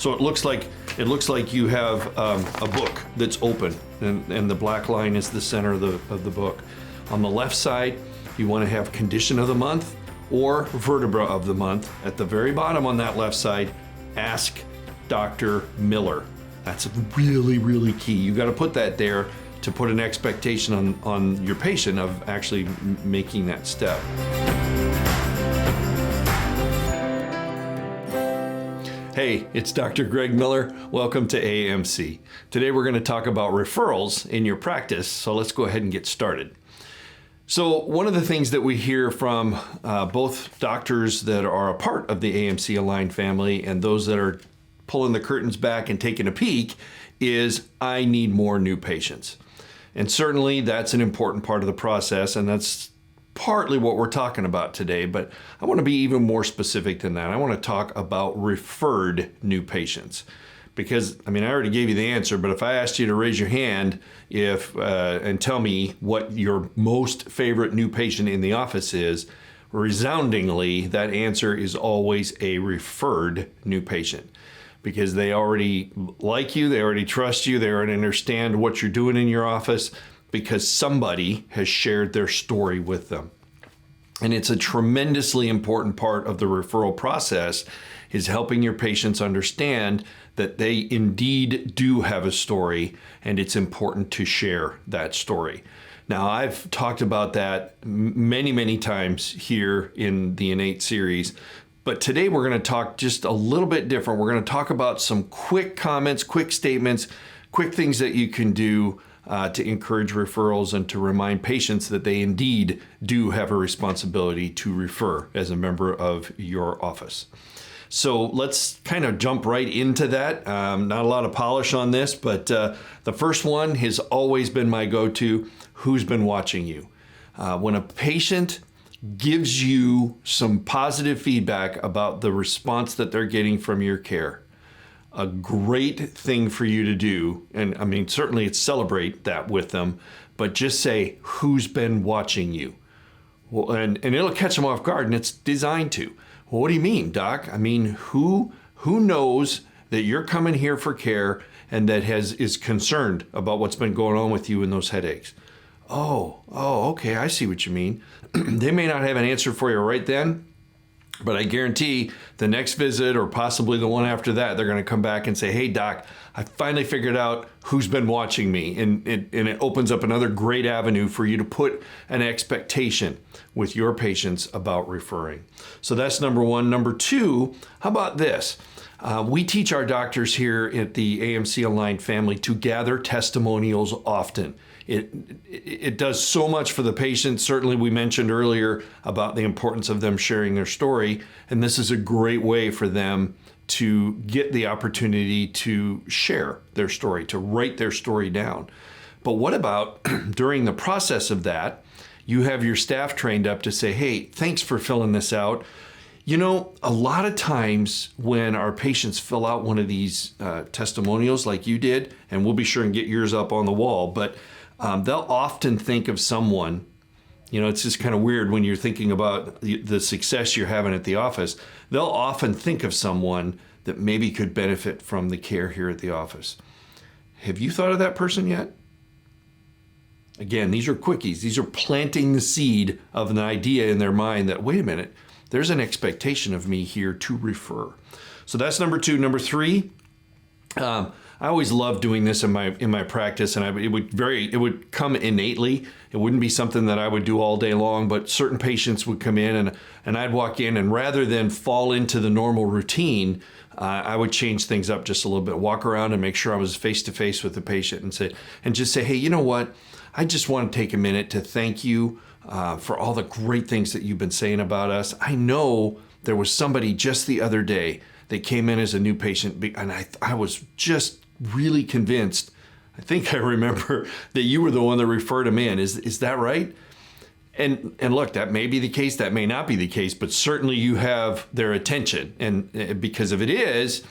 So it looks like you have a book that's open, and the black line is the center of the book. On the left side, you want to have condition of the month or vertebra of the month. At the very bottom on that left side, ask Dr. Miller. That's really, really key. You got to put that there to put an expectation on your patient of actually making that step. Hey, it's Dr. Greg Miller. Welcome to AMC. Today we're going to talk about referrals in your practice, so let's go ahead and get started. So one of the things that we hear from both doctors that are a part of the AMC Aligned family and those that are pulling the curtains back and taking a peek is, I need more new patients. And certainly that's an important part of the process, and that's partly what we're talking about today, but I want to be even more specific than that. I want to talk about referred new patients. Because, I already gave you the answer, but if I asked you to raise your hand and tell me what your most favorite new patient in the office is, resoundingly, that answer is always a referred new patient. Because they already like you, they already trust you, they already understand what you're doing in your office because somebody has shared their story with them. And it's a tremendously important part of the referral process is helping your patients understand that they indeed do have a story and it's important to share that story. Now, I've talked about that many, many times here in the INNATE series, but today we're going to talk just a little bit different. We're going to talk about some quick comments, quick statements, quick things that you can do to encourage referrals and to remind patients that they indeed do have a responsibility to refer as a member of your office. So let's kind of jump right into that. Not a lot of polish on this, but the first one has always been my go-to. Who's been watching you? When a patient gives you some positive feedback about the response that they're getting from your care, a great thing for you to do, and certainly it's celebrate that with them, but just say, who's been watching you? Well, and it'll catch them off guard, and it's designed to. Well, what do you mean, Doc? Who knows that you're coming here for care and that is concerned about what's been going on with you and those headaches? Oh, okay, I see what you mean. They may not have an answer for you right then, but I guarantee the next visit or possibly the one after that, they're going to come back and say, hey, Doc, I finally figured out who's been watching me. And it opens up another great avenue for you to put an expectation with your patients about referring. So that's number one. Number two, how about this? We teach our doctors here at the AMC Aligned family to gather testimonials often. It does so much for the patient. Certainly we mentioned earlier about the importance of them sharing their story, and this is a great way for them to get the opportunity to share their story, to write their story down. But what about during the process of that, you have your staff trained up to say, hey, thanks for filling this out. You know, a lot of times when our patients fill out one of these testimonials like you did, and we'll be sure and get yours up on the wall, but they'll often think of someone, it's just kind of weird when you're thinking about the success you're having at the office. They'll often think of someone that maybe could benefit from the care here at the office. Have you thought of that person yet? Again, these are quickies. These are planting the seed of an idea in their mind that, wait a minute, there's an expectation of me here to refer. So that's number two. Number three, I always loved doing this in my practice, and it would come innately. It wouldn't be something that I would do all day long, but certain patients would come in and I'd walk in, and rather than fall into the normal routine, I would change things up just a little bit, walk around and make sure I was face to face with the patient and just say, hey, you know what? I just want to take a minute to thank you for all the great things that you've been saying about us. I know there was somebody just the other day that came in as a new patient, and I was just really convinced, I think I remember, that you were the one that referred him in. Is that right? And look, that may be the case, that may not be the case, but certainly you have their attention. And because if it is,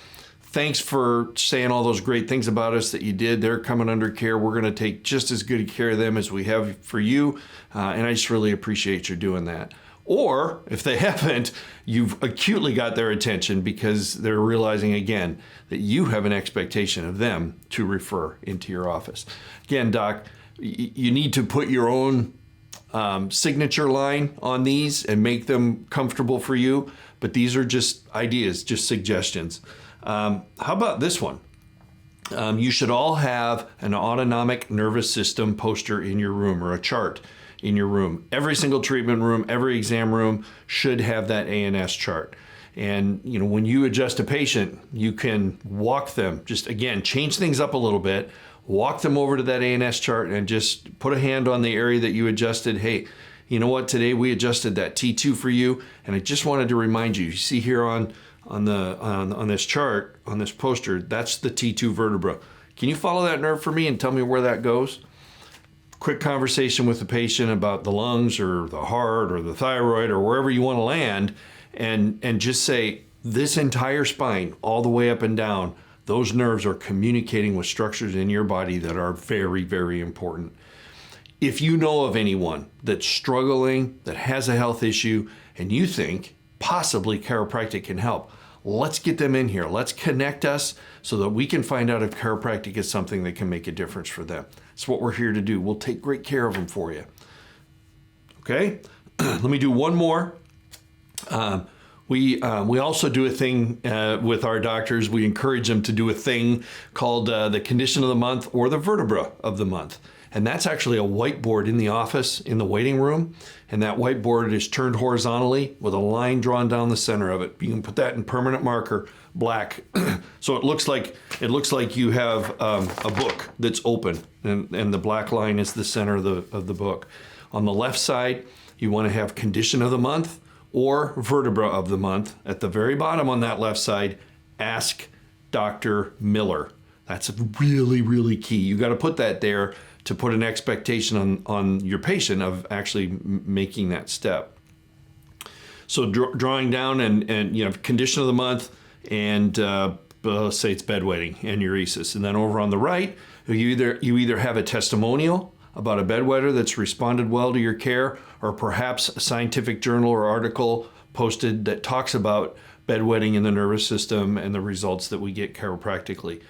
thanks for saying all those great things about us that you did. They're coming under care. We're going to take just as good care of them as we have for you. And I just really appreciate you doing that. Or if they haven't, you've acutely got their attention because they're realizing again that you have an expectation of them to refer into your office. Again, doc, you need to put your own signature line on these and make them comfortable for you. But these are just ideas, just suggestions. How about this one? You should all have an autonomic nervous system poster in your room or a chart in your room. Every single treatment room, every exam room should have that ANS chart. And when you adjust a patient, you can walk them, just again, change things up a little bit, walk them over to that ANS chart and just put a hand on the area that you adjusted. Hey, you know what? Today we adjusted that T2 for you, and I just wanted to remind you. You see here on this chart, on this poster, that's the T2 vertebra. Can you follow that nerve for me and tell me where that goes? Quick conversation with the patient about the lungs or the heart or the thyroid or wherever you want to land, and just say this entire spine, all the way up and down, those nerves are communicating with structures in your body that are very, very important. If you know of anyone that's struggling, that has a health issue, and you think possibly chiropractic can help, let's get them in here. Let's connect us so that we can find out if chiropractic is something that can make a difference for them. That's what we're here to do. We'll take great care of them for you. Okay, let me do one more. We also do a thing with our doctors. We encourage them to do a thing called the condition of the month or the vertebra of the month. And that's actually a whiteboard in the office, in the waiting room. And that whiteboard is turned horizontally with a line drawn down the center of it. You can put that in permanent marker, black. So it looks like you have a book that's open, and the black line is the center of the book. On the left side, you want to have condition of the month or vertebra of the month. At the very bottom on that left side, ask Dr. Miller. That's really, really key. You got to put that there to put an expectation on your patient of actually making that step. So drawing down and condition of the month, and let's say it's bedwetting and uresis. And then over on the right, you either have a testimonial about a bedwetter that's responded well to your care, or perhaps a scientific journal or article posted that talks about bedwetting in the nervous system and the results that we get chiropractically.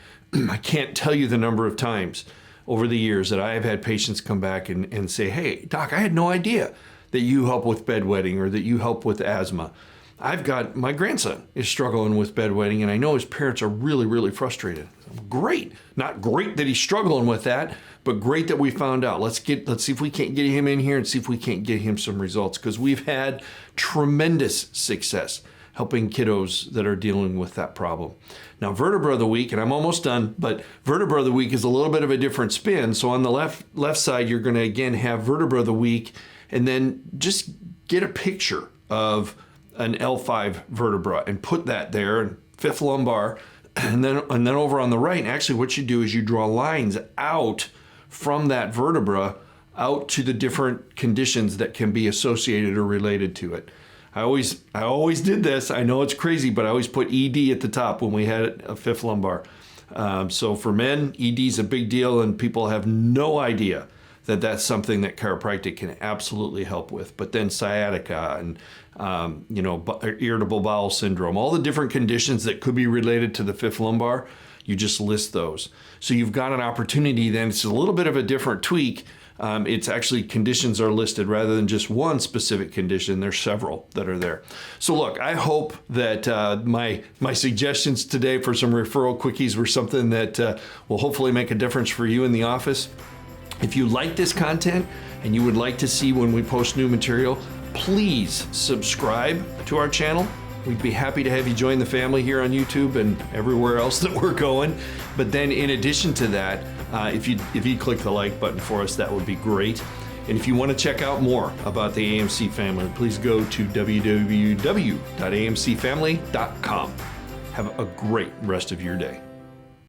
I can't tell you the number of times over the years that I have had patients come back and say, hey, doc, I had no idea that you help with bedwetting or that you help with asthma. I've got, my grandson is struggling with bedwetting, and I know his parents are really, really frustrated. Great. Not great that he's struggling with that, but great that we found out. Let's see if we can't get him in here and see if we can't get him some results, because we've had tremendous success helping kiddos that are dealing with that problem. Now, vertebra of the week, and I'm almost done, but vertebra of the week is a little bit of a different spin. So on the left side, you're going to again have vertebra of the week, and then just get a picture of an L5 vertebra and put that there, fifth lumbar, and then over on the right, actually what you do is you draw lines out from that vertebra out to the different conditions that can be associated or related to it. I always did this. I know it's crazy, but I always put ED at the top when we had a fifth lumbar. So for men, ED is a big deal, and people have no idea that that's something that chiropractic can absolutely help with. But then sciatica and irritable bowel syndrome, all the different conditions that could be related to the fifth lumbar, you just list those. So you've got an opportunity then. It's a little bit of a different tweak. It's actually conditions are listed rather than just one specific condition. There's several that are there. So look, I hope that my suggestions today for some referral quickies were something that will hopefully make a difference for you in the office. If you like this content and you would like to see when we post new material, please subscribe to our channel. We'd be happy to have you join the family here on YouTube and everywhere else that we're going. But then in addition to that, if you click the like button for us, that would be great. And if you want to check out more about the AMC family, please go to www.amcfamily.com. Have a great rest of your day.